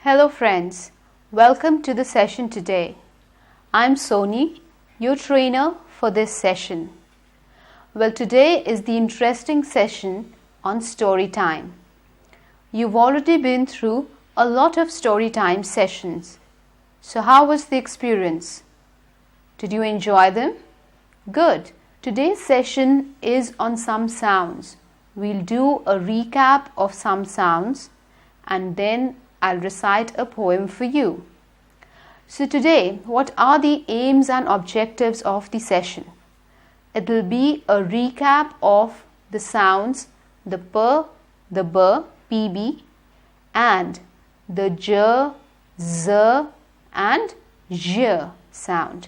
Hello friends, welcome to the session today. I'm Soni, your trainer for this session. Well, today is the interesting session on story time. You've already been through a lot of story time sessions. So how was the experience? Did you enjoy them? Good. Today's session is on some sounds. We'll do a recap of some sounds and then I'll recite a poem for you. So today, what are the aims and objectives of the session? It will be a recap of the sounds, the p, the b, pb, and the j, z, and j sound.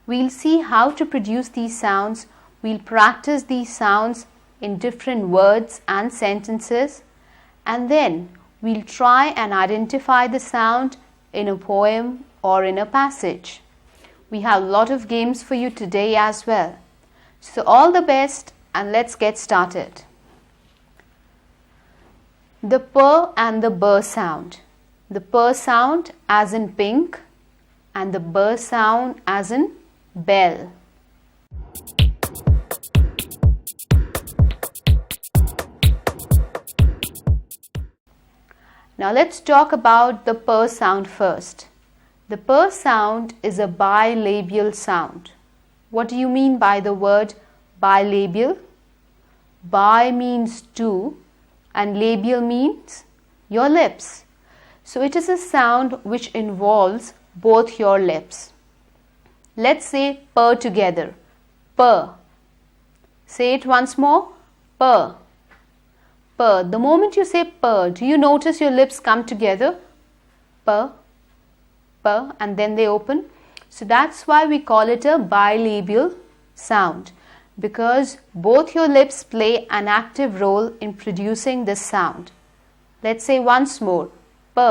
We'll see how to produce these sounds. We'll practice these sounds in different words and sentences, and then we'll try and identify the sound in a poem or in a passage. We have a lot of games for you today as well. So all the best and let's get started. The p and the b sound. The p sound as in pink and the b sound as in bell. Now let's talk about the p sound first. The p sound is a bilabial sound. What do you mean by the word bilabial? Bi means two and labial means your lips. So it is a sound which involves both your lips. Let's say p together. P. Say it once more. P. P. The moment you say p, do you notice your lips come together? P. P. And then they open. So that's why we call it a bilabial sound. Because both your lips play an active role in producing this sound. Let's say once more. P.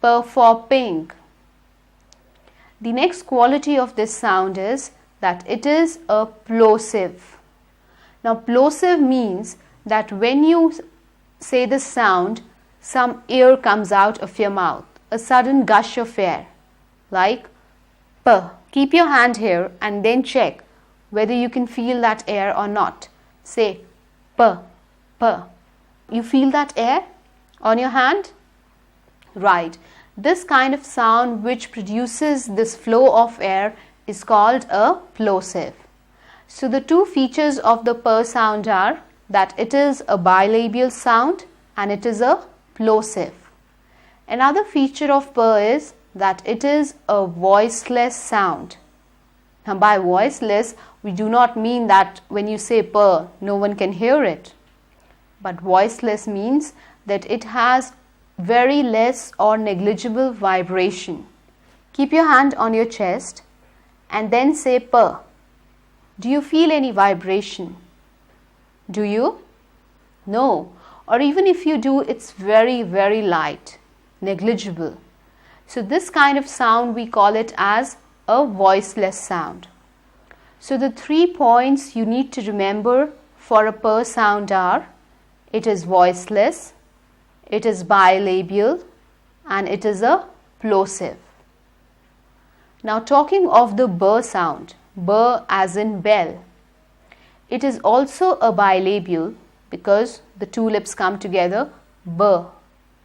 P for pink. The next quality of this sound is that it is a plosive. Now plosive means that when you say this sound, some air comes out of your mouth, a sudden gush of air, like p. Keep your hand here and then check whether you can feel that air or not. Say p, p. You feel that air on your hand? Right. This kind of sound which produces this flow of air is called a plosive. So the two features of the p sound are that it is a bilabial sound and it is a plosive. Another feature of p is that it is a voiceless sound. Now by voiceless, we do not mean that when you say p, no one can hear it. But voiceless means that it has very less or negligible vibration. Keep your hand on your chest and then say p. Do you feel any vibration? Do you? No. Or even if you do, it's very, very light, negligible. So this kind of sound we call it as a voiceless sound. So the 3 points you need to remember for a p sound are: it is voiceless, it is bilabial, and it is a plosive. Now talking of the b sound, b as in bell. It is also a bilabial because the two lips come together, b.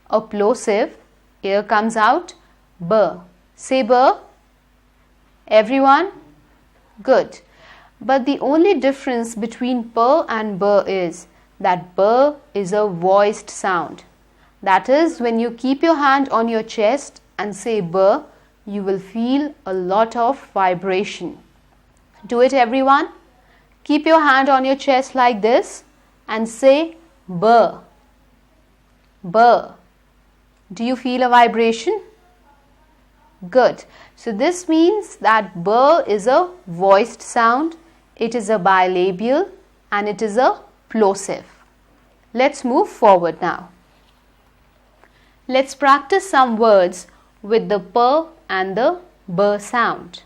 A plosive, air comes out, b. Say b. Everyone? Good. But the only difference between p and b is that b is a voiced sound. That is, when you keep your hand on your chest and say b, you will feel a lot of vibration. Do it everyone. Keep your hand on your chest like this and say b. B. Do you feel a vibration? Good. So this means that b is a voiced sound, it is a bilabial, and it is a plosive. Let's move forward now. Let's practice some words with the p and the b sound.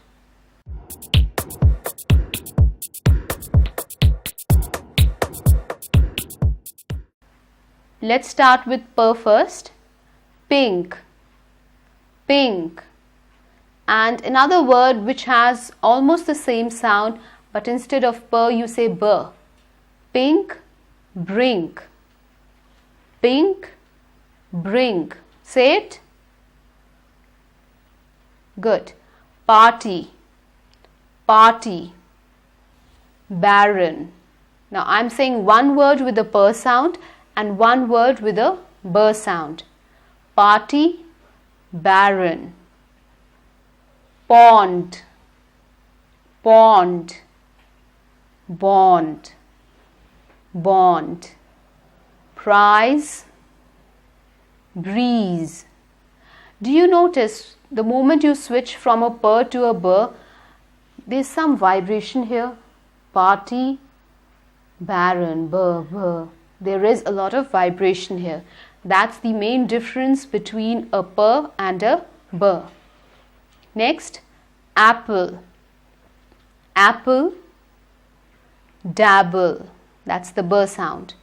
Let's start with per first. Pink, pink. And another word which has almost the same sound, but instead of per you say bur. Pink, brink. Pink, brink. Say it. Good. Party, party. Barren. Now I'm saying one word with a per sound and one word with a bur sound. Party, barren. Pond, pond. Bond, bond. Prize, breeze. Do you notice the moment you switch from a per to a bur, there's some vibration here? Party, barren, bur, bur. There is a lot of vibration here. That's the main difference between a per and a bur. Next, apple, apple. Dabble, that's the bur sound.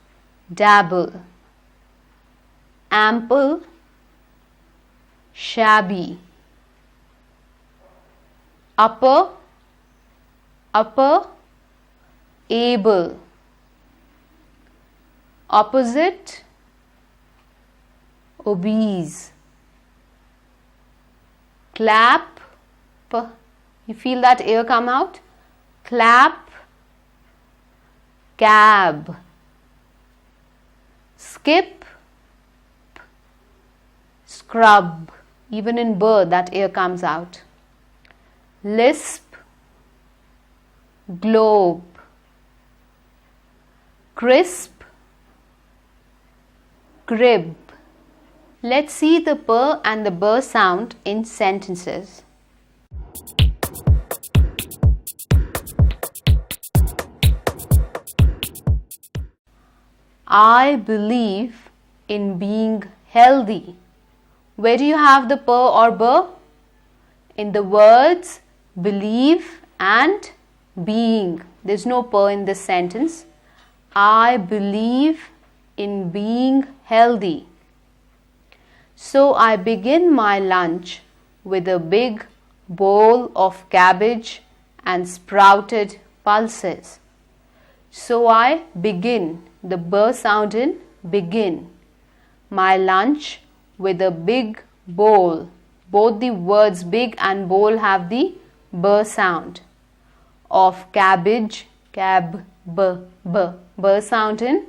Dabble. Ample, shabby. Upper, upper, able. Opposite, obese. Clap, you feel that air come out? Clap, cab. Skip, scrub. Even in bur that air comes out. Lisp, globe. Crisp, crib. Let's see the per and the bur sound in sentences. I believe in being healthy. Where do you have the per or bur? In the words believe and being. There's no per in this sentence. I believe in being healthy. So I begin my lunch with a big bowl of cabbage and sprouted pulses. So I begin, the bur sound in begin, my lunch with a big bowl. Both the words big and bowl have the bur sound. Of cabbage, cab, bur sound in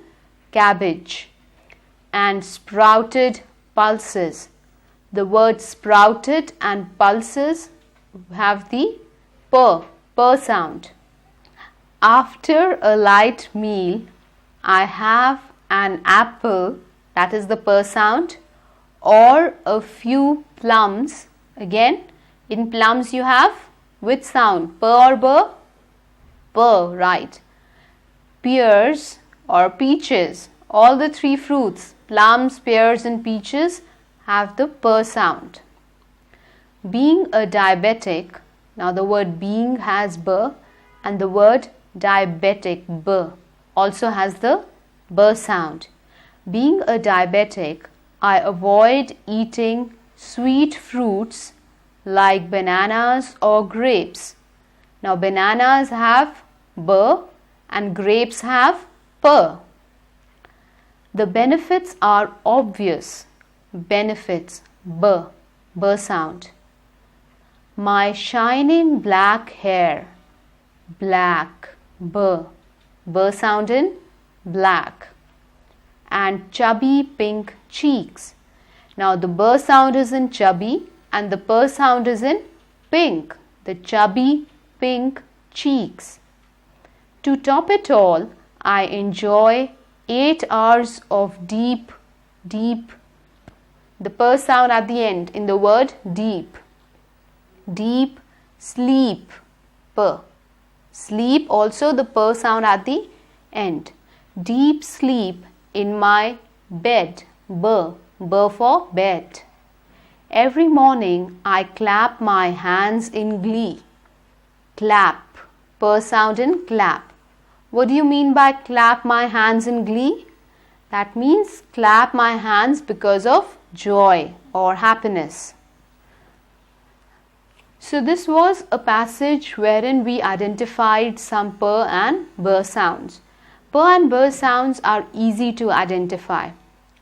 cabbage. And sprouted pulses. The word sprouted and pulses have the per sound. After a light meal, I have an apple, that is the per sound, or a few plums. Again, in plums you have which sound? Per or bur? Per, right. Pears or peaches, all the three fruits, plums, pears and peaches, have the per sound. Being a diabetic, now the word being has bur and the word diabetic, bur, also has the bur sound. Being a diabetic, I avoid eating sweet fruits like bananas or grapes. Now bananas have bur and grapes have per. The benefits are obvious. Benefits, bur sound. My shining black hair, black, bur sound in black. And chubby pink cheeks. Now the bur sound is in chubby and the per sound is in pink. The chubby pink cheeks. To top it all, I enjoy 8 hours of deep, the per sound at the end in the word deep. Deep sleep, per. Sleep also the per sound at the end. Deep sleep in my bed, bur for bed. Every morning I clap my hands in glee. Clap, per sound in clap. What do you mean by clap my hands in glee? That means clap my hands because of joy or happiness. So this was a passage wherein we identified some P and B sounds. P and B sounds are easy to identify.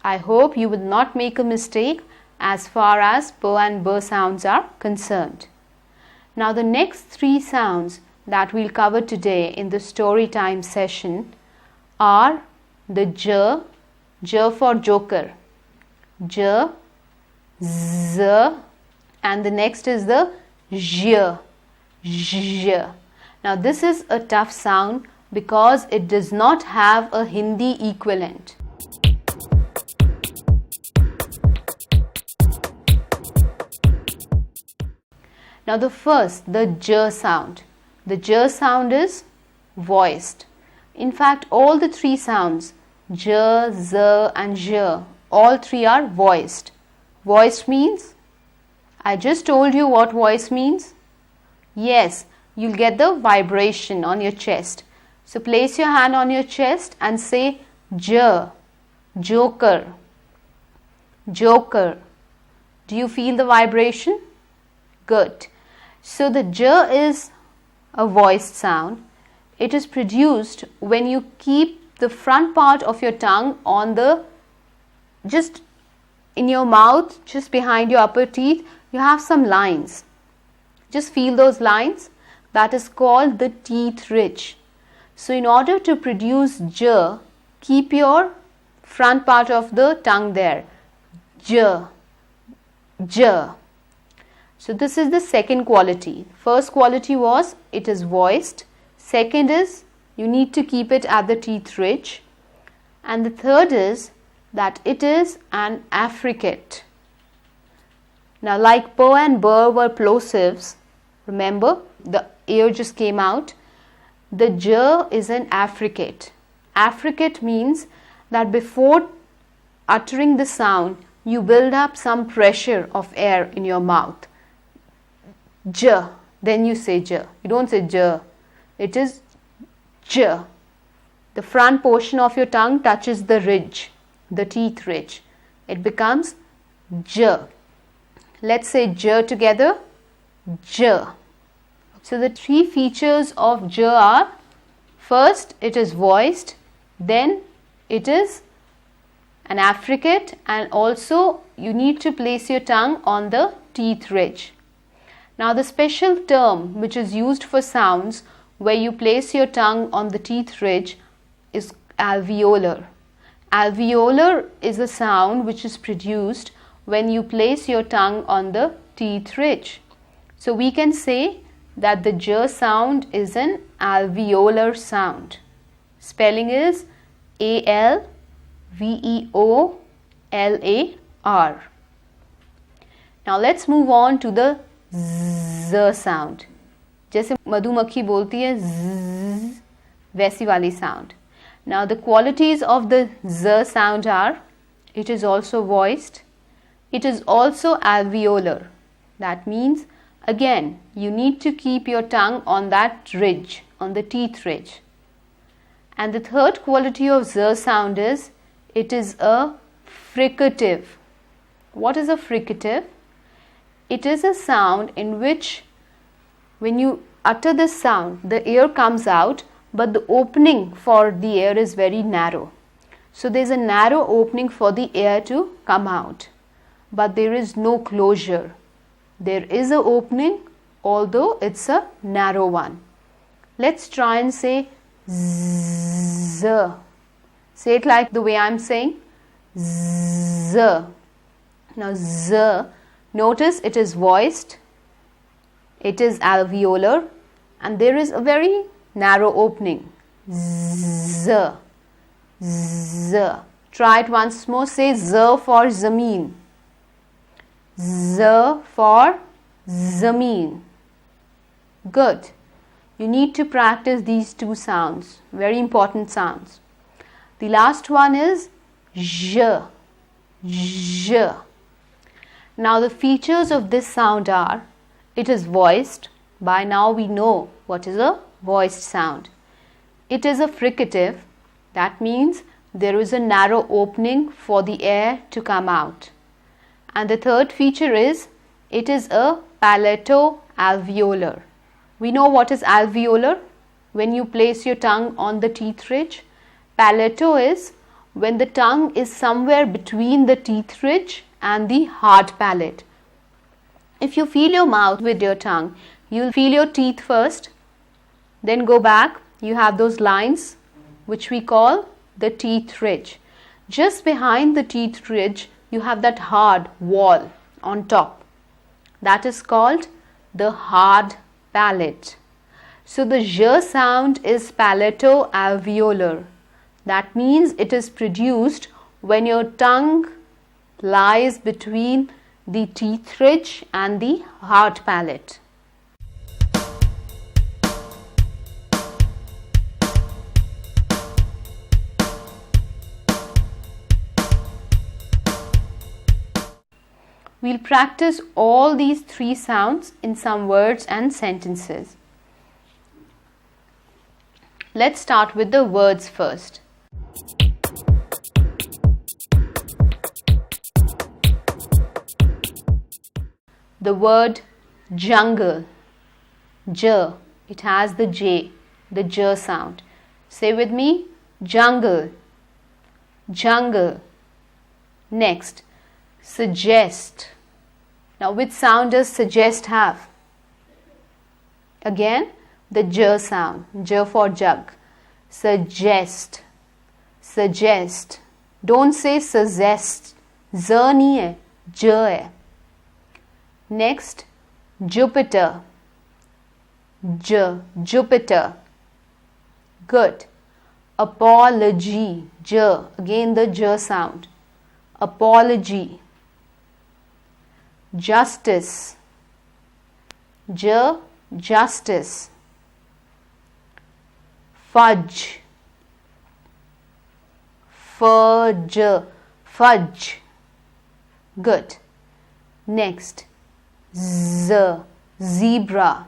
I hope you will not make a mistake as far as P and B sounds are concerned. Now the next three sounds that we'll cover today in the story time session are the J, J for joker, J, Z, and the next is the J, J. Now this is a tough sound because it does not have a Hindi equivalent. Now the first, the J sound. The J sound is voiced. In fact, all the three sounds, J, Z and J, all three are voiced. Voiced means, I just told you what voice means. Yes, you'll get the vibration on your chest. So place your hand on your chest and say J, joker, joker. Do you feel the vibration? Good. So the J is a voiced sound. It is produced when you keep the front part of your tongue on the, just in your mouth, just behind your upper teeth, you have some lines. Just feel those lines. That is called the teeth ridge. So in order to produce J, keep your front part of the tongue there. J, J. So this is the second quality. First quality was it is voiced. Second is you need to keep it at the teeth ridge. And the third is that it is an affricate. Now like P and B were plosives, remember the air just came out. The J is an affricate. Affricate means that before uttering the sound, you build up some pressure of air in your mouth. J, then you say J. You don't say J. It is J. The front portion of your tongue touches the ridge, the teeth ridge. It becomes J. Let's say J together. J. So the three features of J are, first it is voiced, then it is an affricate, and also you need to place your tongue on the teeth ridge. Now the special term which is used for sounds where you place your tongue on the teeth ridge is alveolar. Alveolar is a sound which is produced when you place your tongue on the teeth ridge. So we can say that the J sound is an alveolar sound. Spelling is A-L-V-E-O-L-A-R. Now let's move on to the Z sound. जैसे मधुमक्खी बोलती है Z, वैसी वाली sound. Now the qualities of the Z sound are, it is also voiced, it is also alveolar. That means again you need to keep your tongue on that ridge, on the teeth ridge. And the third quality of Z sound is, it is a fricative. What is a fricative? It is a sound in which when you utter this sound, the air comes out, but the opening for the air is very narrow. So there is a narrow opening for the air to come out, but there is no closure. There is an opening, although it's a narrow one. Let's try and say Z. Say it like the way I'm saying. Z. Now Z, notice it is voiced, it is alveolar, and there is a very narrow opening. Z. Z. Try it once more. Say Z for zameen. Z for zameen. Good. You need to practice these two sounds. Very important sounds. The last one is J. J. Now the features of this sound are, it is voiced. By now we know what is a voiced sound. It is a fricative. That means there is a narrow opening for the air to come out. And the third feature is, it is a palato-alveolar. We know what is alveolar. When you place your tongue on the teeth ridge. Palato is when the tongue is somewhere between the teeth ridge and the hard palate. If you feel your mouth with your tongue, you will feel your teeth first, then go back. You have those lines which we call the teeth ridge. Just behind the teeth ridge, you have that hard wall on top. That is called the hard palate. So the j sound is palato-alveolar. That means it is produced when your tongue lies between the teeth ridge and the hard palate. We'll practice all these three sounds in some words and sentences. Let's start with the words first. The word jungle, j, it has the j sound. Say with me, jungle, jungle. Next, suggest. Now which sound does suggest have? Again, the j sound, j for jug. Suggest, suggest. Don't say suggest, z nahi hai, j hai. Next, Jupiter, Jupiter. Good. Apology, j, again the j sound. Apology. Justice, j, justice. Fudge, fudge, fudge. Good. Next, zebra.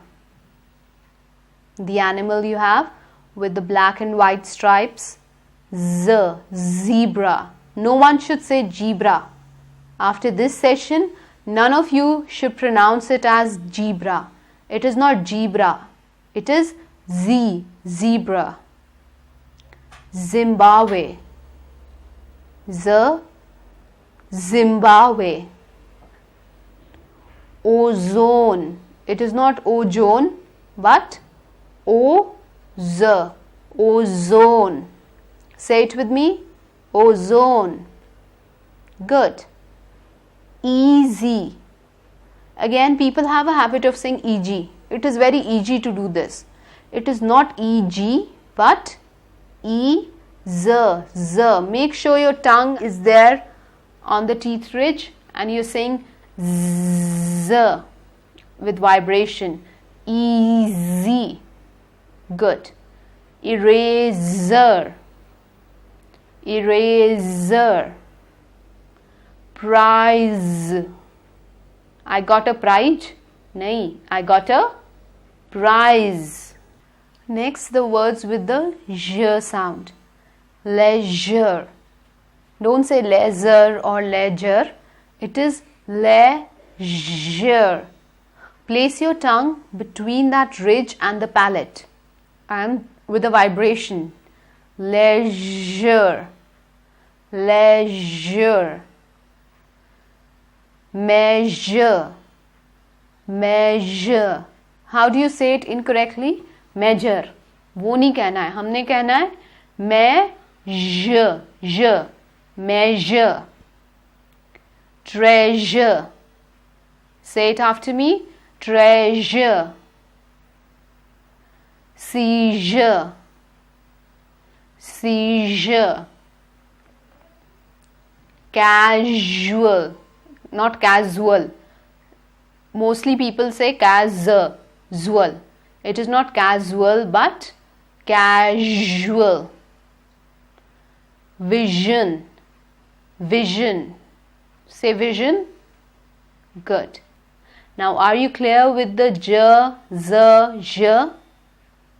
The animal you have with the black and white stripes. Zebra. No one should say zebra. After this session, none of you should pronounce it as zebra. It is not zebra. It is zebra. Zimbabwe. Zimbabwe. Ozone. It is not ozone, but ozone. Say it with me. Ozone. Good. Easy. Again, people have a habit of saying EG. It is very easy to do this. It is not EG, but z. Make sure your tongue is there on the teeth ridge and you're saying z with vibration. Easy. Good. Eraser. Eraser. Prize. I got a prize? Nahi, I got a prize. Next, the words with the j sound. Leisure. Don't say leisure or ledger. It is leisure. Place your tongue between that ridge and the palate and with a vibration. Leisure. Leisure. Measure. Measure. How do you say it incorrectly? Measure. वो नहीं कहना है, हमने कहना है measure. Measure. Treasure. Say it after me. Treasure. Seizure. Seizure. Casual. Not casual. Mostly people say casual. It is not casual but casual. Vision. Vision. Say vision. Good. Now are you clear with the j, z,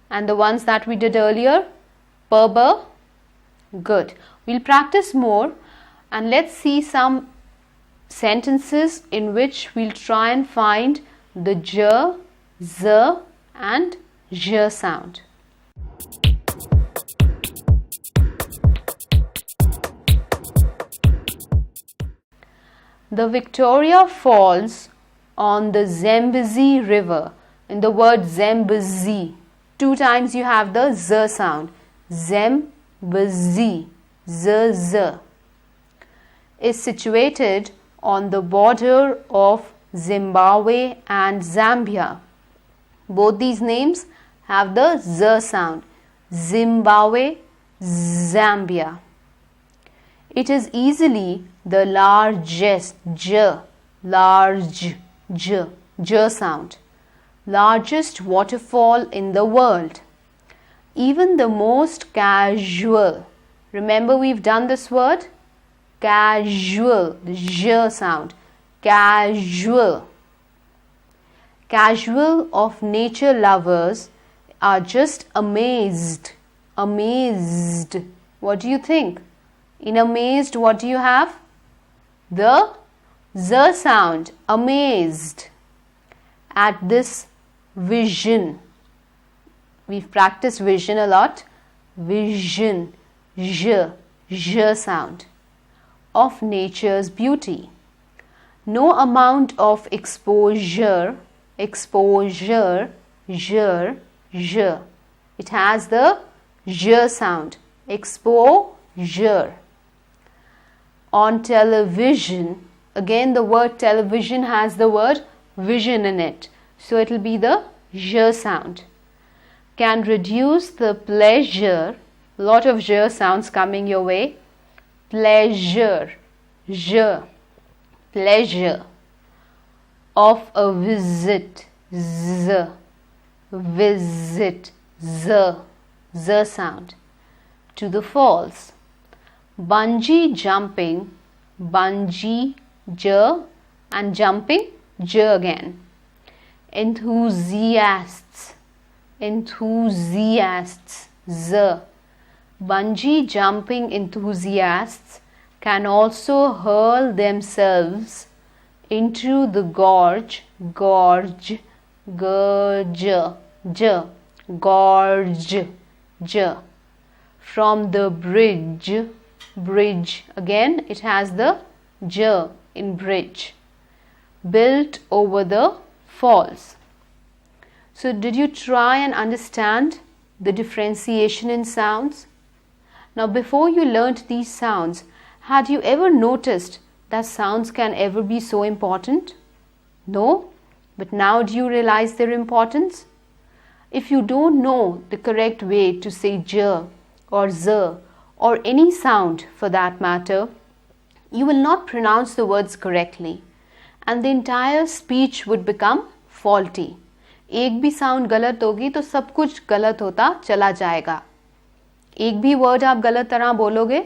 and the ones that we did earlier? Purba, Good. We'll practice more and let's see some sentences in which we'll try and find the j, z and j sound. The Victoria Falls on the Zambezi River. In the word Zambezi, 2 times you have the z sound. Zambezi, z, is situated on the border of Zimbabwe and Zambia. Both these names have the z sound. Zimbabwe, Zambia. It is easily the largest j sound, largest waterfall in the world. Even the most casual, remember we've done this word? Casual, the j sound, casual. Casual of nature lovers are just amazed. Amazed. What do you think? In amazed, what do you have? The z sound, amazed. At this vision. We've practiced vision a lot. Vision, j sound. Of nature's beauty. No amount of exposure, j. It has the j sound. Exposure. On television, again the word television has the word vision in it. So it will be the j sound. Can reduce the pleasure, lot of j sounds coming your way. Pleasure, j, pleasure of a visit, z, visit, z sound, to the falls. Bungee jumping, bungee, j, and jumping, j again. Enthusiasts, z. Bungee jumping enthusiasts can also hurl themselves into the gorge, from the bridge, again it has the j in bridge, built over the falls. So did you try and understand the differentiation in sounds? Now before you learnt these sounds, had you ever noticed that sounds can ever be so important? No? But now do you realize their importance? If you don't know the correct way to say j or z or any sound for that matter, you will not pronounce the words correctly and the entire speech would become faulty. एक भी sound गलत होगी तो सब कुछ गलत होता चला जाएगा. एक भी वर्ड आप गलत तरह बोलोगे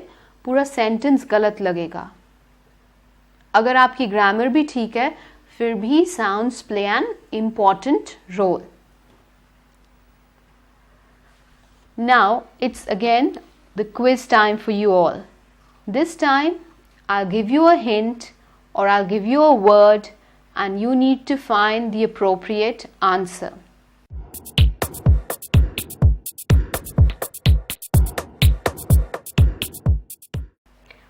पूरा सेंटेंस गलत लगेगा. अगर आपकी ग्रामर भी ठीक है फिर भी sounds play an important role. Now it's again the quiz time for you all. This time I'll give you a hint or I'll give you a word and you need to find the appropriate answer.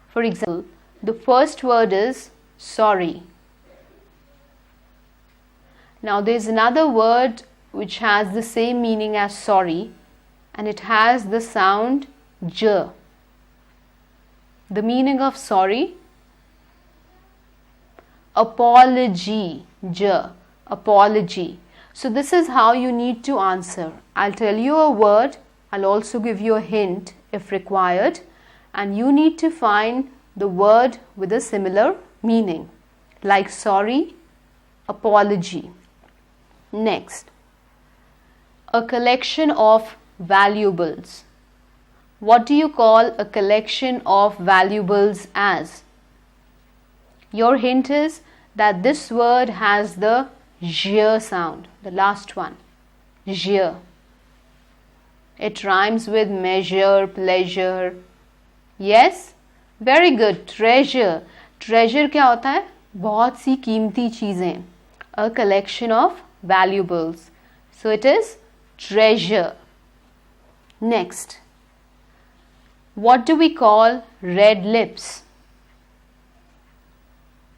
For example, the first word is sorry. Now there's another word which has the same meaning as sorry and it has the sound j. The meaning of sorry? Apology, j, apology. So this is how you need to answer. I'll tell you a word, I'll also give you a hint if required, and you need to find the word with a similar meaning, like sorry, apology. Next, a collection of valuables. What do you call a collection of valuables as? Your hint is that this word has the j sound, the last one, j. It rhymes with measure, pleasure, Yes, very good. Treasure. Treasure क्या होता है? बहुत सी कीमती चीजें. A collection of valuables. So it is treasure. Next, what do we call red lips?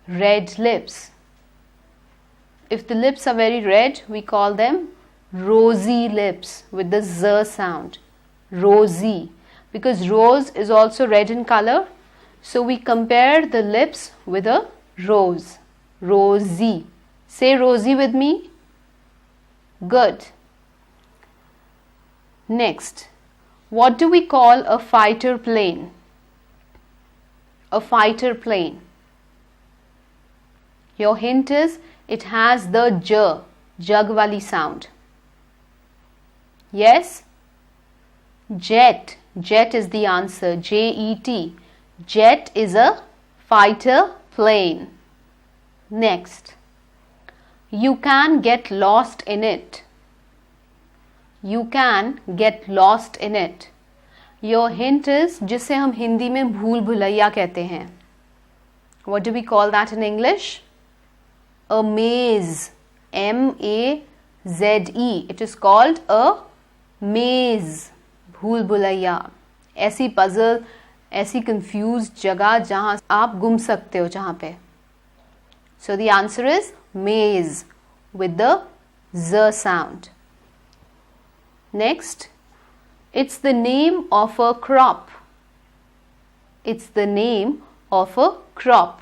Red lips. If the lips are very red, we call them rosy lips with the z sound. Rosy. Because rose is also red in color, so we compare the lips with a rose. Rosy. Say rosy with me. Good. Next, what do we call a fighter plane? A fighter plane. Your hint is it has the j, jug wali sound. Yes? Jet. Jet is the answer. J-E-T. Jet is a fighter plane. Next, you can get lost in it. You can get lost in it. Your hint is जिसे हम हिंदी में भूल भुलैया कहते हैं. What do we call that in English? A maze. M-A-Z-E. It is called a maze. भूल भुलैया. ऐसी puzzle, ऐसी confuse जगह जहां आप गुम सकते हो जहां पे. So the answer is maze with the z sound. Next, it's the name of a crop. It's the name of a crop.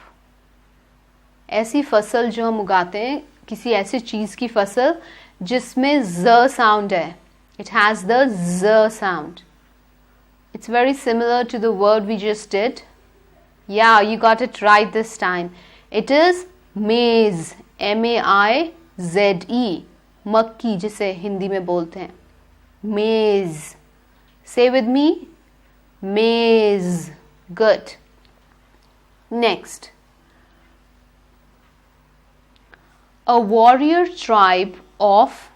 ऐसी फसल जो हम उगाते हैं, किसी ऐसी चीज की फसल जिसमें z sound है. It has the z sound. It's very similar to the word we just did. Yeah, you got it right this time. It is maize. M-A-I-Z-E. मक्की जिसे हिंदी में बोलते हैं. Maize. Say with me. Maize. Good. Next. A warrior tribe of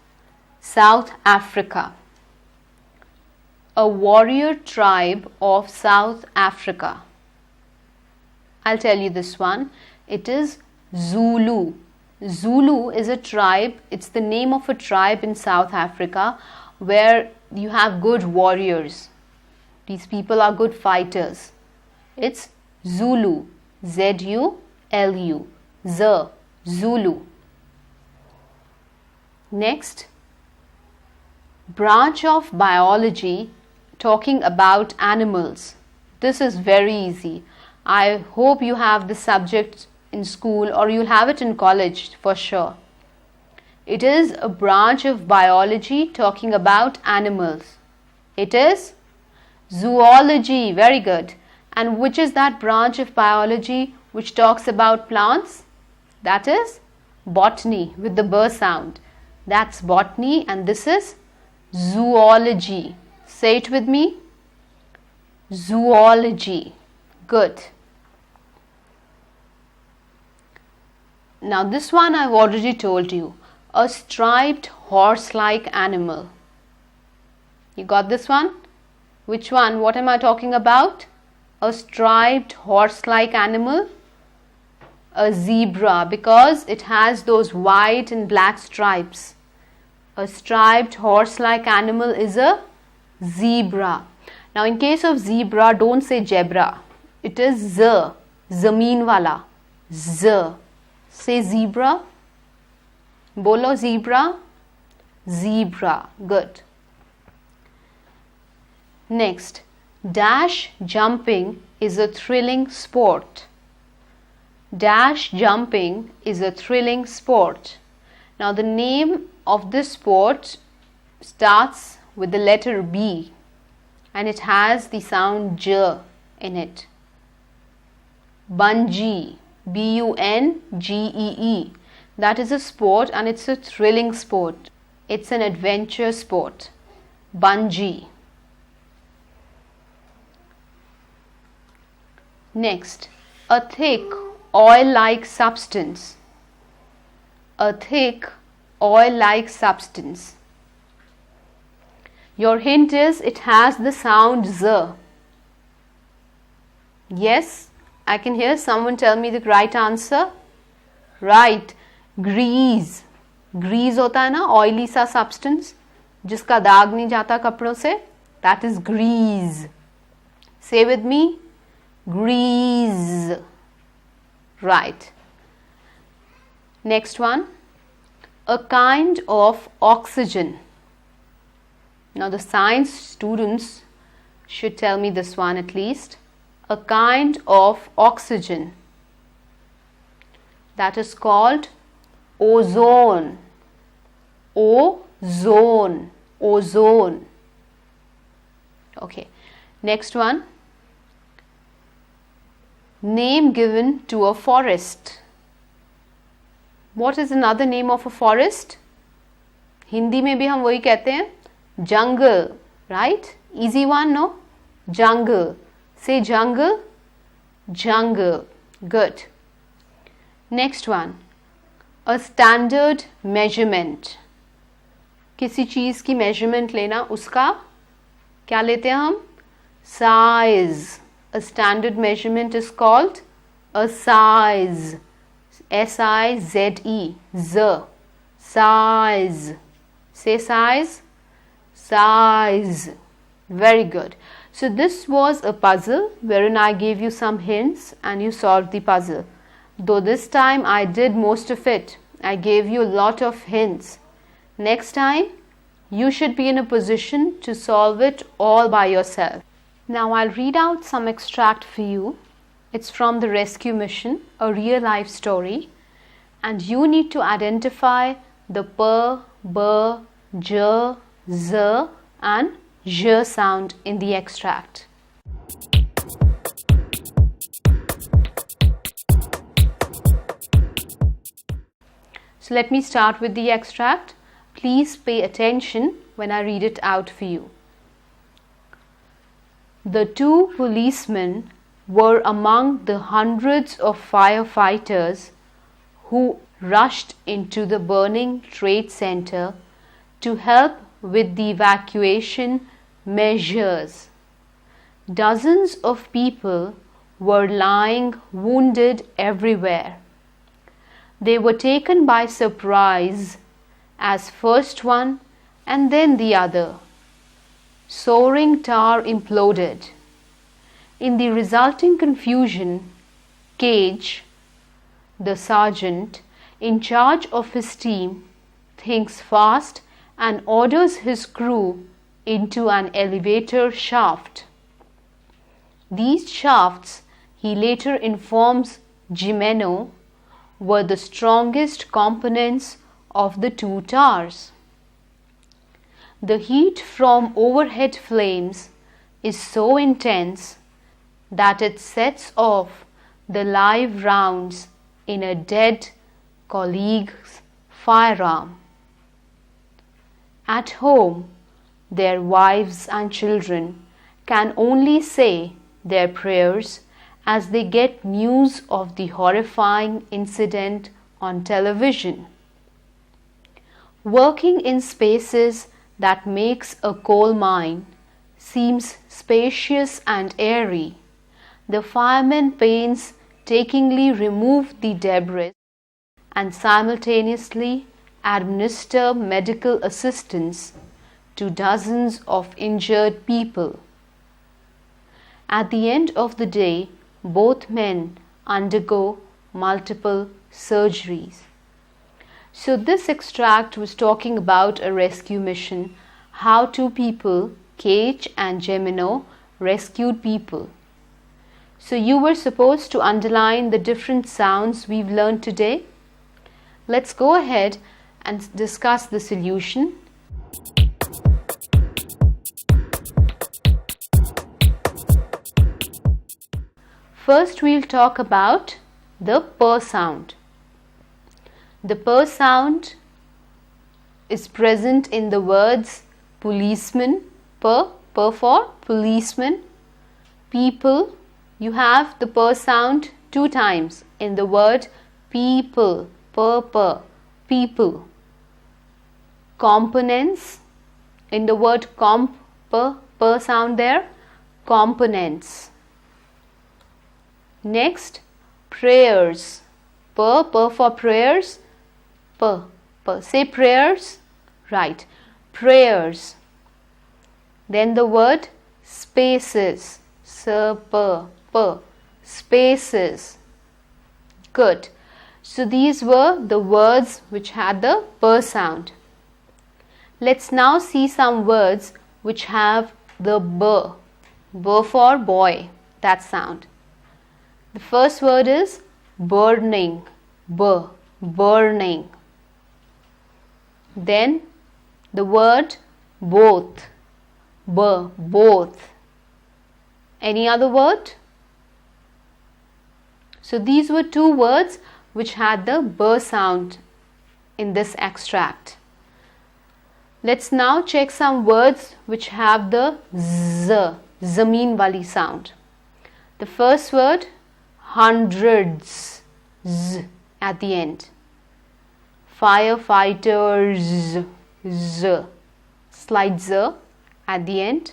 South Africa. A warrior tribe of South Africa. I'll tell you this one. It is Zulu. Zulu is a tribe. It's the name of a tribe in South Africa where you have good warriors. These people are good fighters. It's Zulu. Z-U-L-U. Zulu. Next, branch of biology talking about animals. This is very easy. I hope you have this subject in school or you'll have it in college for sure. It is a branch of biology talking about animals. It is zoology. Very good. And which is that branch of biology which talks about plants? That is botany with the Bur sound. That's botany and this is zoology. Say it with me. Zoology. Good. Now this one I've already told you. A striped horse-like animal. You got this one? Which one? What am I talking about? A striped horse-like animal? A zebra, because it has those white and black stripes. A striped horse-like animal is a zebra. Now in case of zebra, don't say zebra. It is z, zameen wala. Z. Say zebra. Bolo zebra. Zebra. Good. Next, dash jumping is a thrilling sport. Dash jumping is a thrilling sport. Now the name of this sport starts with the letter B and it has the sound J in it. Bungee. B-U-N-G-E-E. That is a sport and it's a thrilling sport. It's an adventure sport. Bungee. Next, a thick oil-like substance. A thick oil-like substance. Your hint is it has the sound Z. Yes, I can hear someone tell me the right answer. Right, grease. Grease होता है ना, oily सा substance जिसका दाग नहीं जाता कपड़ों से. That is grease. Say with me, grease. Right. Next one, a kind of oxygen. Now the science students should tell me this one at least. A kind of oxygen that is called ozone. Ozone. Ozone. Okay. Next one. Name given to a forest. What is another name of a forest? Hindi में भी हम वही कहते हैं, jungle, right? Easy one, no? Jungle. Say jungle. Jungle. Good. Next one. A standard measurement. किसी चीज की measurement लेना, उसका क्या लेते हैं हम? Size. A standard measurement is called a size. S-I-Z-E. Z. Size. Say size. Size. Very good. So this was a puzzle wherein I gave you some hints and you solved the puzzle. Though this time I did most of it. I gave you a lot of hints. Next time you should be in a position to solve it all by yourself. Now I'll read out some extract for you. It's from the rescue mission, a real life story, and you need to identify the p, b, j, z and zh sound in the extract. So let me start with the extract. Please pay attention when I read it out for you. The two policemen were among the hundreds of firefighters who rushed into the burning trade center to help with the evacuation measures. Dozens of people were lying wounded everywhere. They were taken by surprise as first one and then the other. Soaring tower imploded. In the resulting confusion, Cage, the sergeant in charge of his team, thinks fast and orders his crew into an elevator shaft. These shafts, he later informs Jimeno, were the strongest components of the two towers. The heat from overhead flames is so intense that it sets off the live rounds in a dead colleague's firearm. At home, their wives and children can only say their prayers as they get news of the horrifying incident on television. Working in spaces that makes a coal mine seems spacious and airy. The firemen painstakingly remove the debris and simultaneously administer medical assistance to dozens of injured people. At the end of the day, both men undergo multiple surgeries. So this extract was talking about a rescue mission, how two people, Cage and Gemino, rescued people. So you were supposed to underline the different sounds we've learned today. Let's go ahead and discuss the solution. First, we'll talk about the p sound. The p sound is present in the words policeman, p for policeman, people. You have the p sound two times in the word people, p, people. Components, in the word comp, p sound there, components. Next, prayers. P for prayers. P. Say prayers. Right. Prayers. Then the word spaces. P. Spaces. Good. So these were the words which had the P sound. Let's now see some words which have the B. B for boy. That sound. The first word is burning. B. Burning. Then the word both. B. Both. Any other word? So these were two words which had the B sound in this extract. Let's now check some words which have the Z, zameen wali sound. The first word, hundreds, Z at the end. Firefighters, Z, slight Z at the end.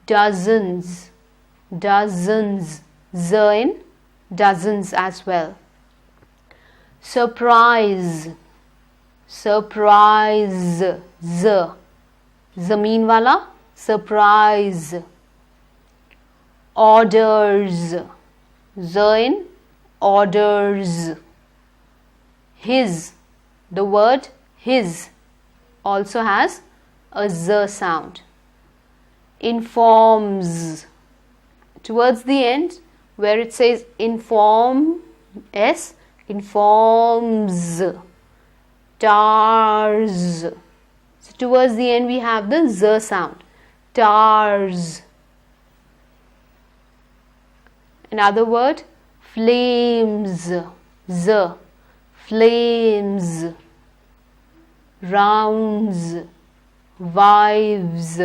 Dozens, dozens, Z in dozens as well. Surprise, surprise, Z, zameen wala, surprise. Orders, Z in orders. His, the word his also has a Z sound. Informs, towards the end where it says inform, S, informs. Tars, so towards the end we have the Z sound. Tars. Another word, flames, Z, flames. Rounds, wives,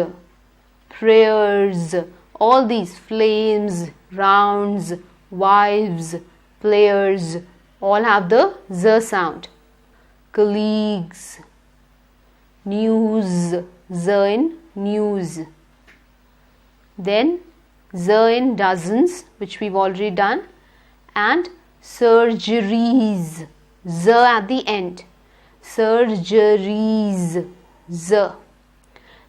prayers, all these flames, rounds, wives, players, all have the Z sound. Colleagues, news, Z in news. Then Z in dozens, which we've already done, and surgeries, Z at the end. Surgeries, Z.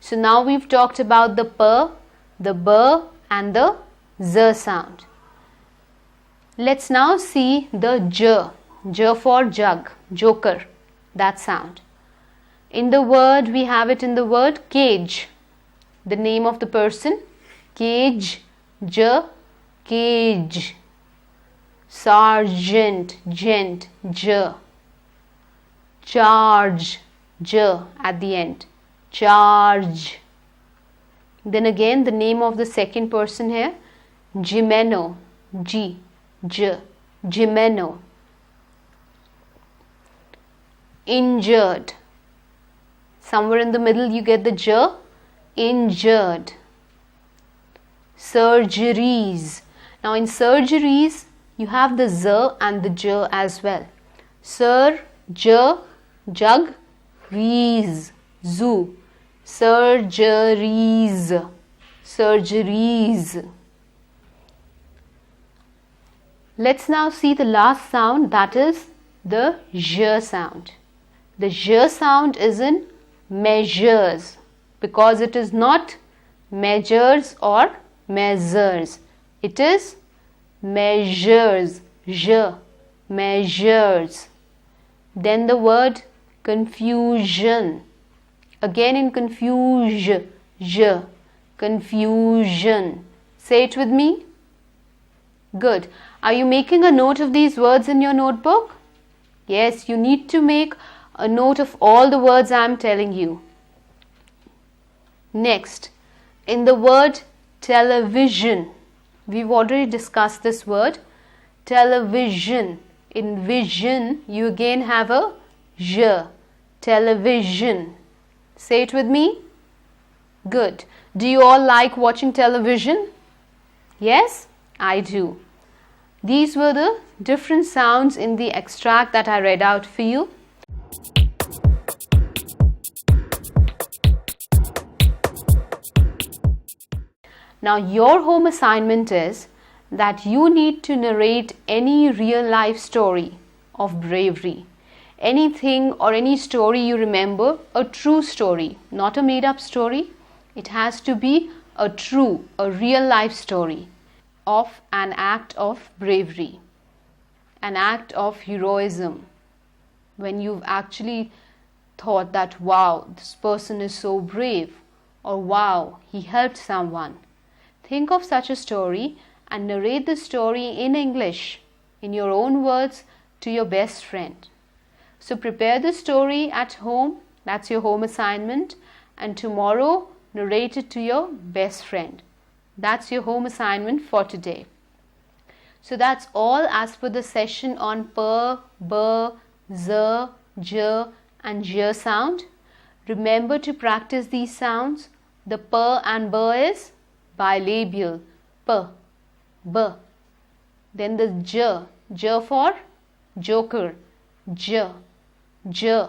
So now we've talked about the P, the B and the Z sound. Let's now see the J. J for jug, joker, that sound. In the word, we have it in the word cage. The name of the person, cage, J, cage. Sergeant, gent, J. Charge, J at the end. Charge. Then again the name of the second person here, Jimeno, G, J, Jimeno. Injured. Somewhere in the middle you get the J, injured. Surgeries. Now in surgeries you have the Z and the J as well. Sir, J, jug, rees, zoo. Surgeries, surgeries. Let's now see the last sound, that is the J sound. The J sound is in measures because it is not measures or measures. It is measures, J, measures. Then the word confusion. Again in confusion, J, confusion. Say it with me. Good. Are you making a note of these words in your notebook? Yes, you need to make a note of all the words I am telling you. Next, in the word television, we've already discussed this word. Television. In vision, you again have a J, television. Say it with me. Good. Do you all like watching television? Yes, I do. These were the different sounds in the extract that I read out for you. Now your home assignment is that you need to narrate any real life story of bravery. Anything or any story you remember, a true story, not a made up story. It has to be a real life story of an act of bravery, an act of heroism, when you've actually thought that, wow, this person is so brave, or wow, he helped someone. Think of such a story and narrate the story in English, in your own words, to your best friend. So prepare the story at home, that's your home assignment, and tomorrow narrate it to your best friend. That's your home assignment for today. So that's all as per the session on per, bur, z, j and j sound. Remember to practice these sounds. The per and bur is bilabial, p, b. Then the j for joker, j, j.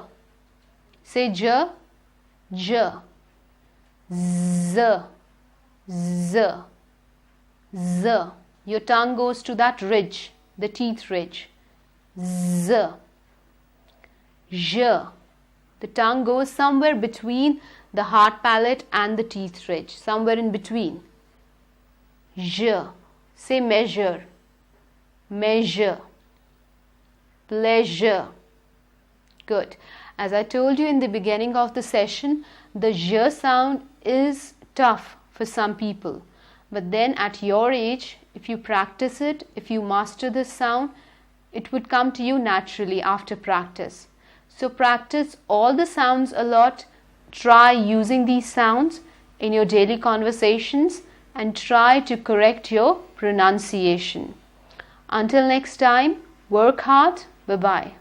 Say j, j, z, z, z. Your tongue goes to that ridge, the teeth ridge, z, j. The tongue goes somewhere between the hard palate and the teeth ridge, somewhere in between. J. Say measure, measure, pleasure. Good. As I told you in the beginning of the session, the j sound is tough for some people. But then at your age, if you practice it, if you master this sound, it would come to you naturally after practice. So practice all the sounds a lot. Try using these sounds in your daily conversations and try to correct your pronunciation. Until next time, work hard. Bye-bye.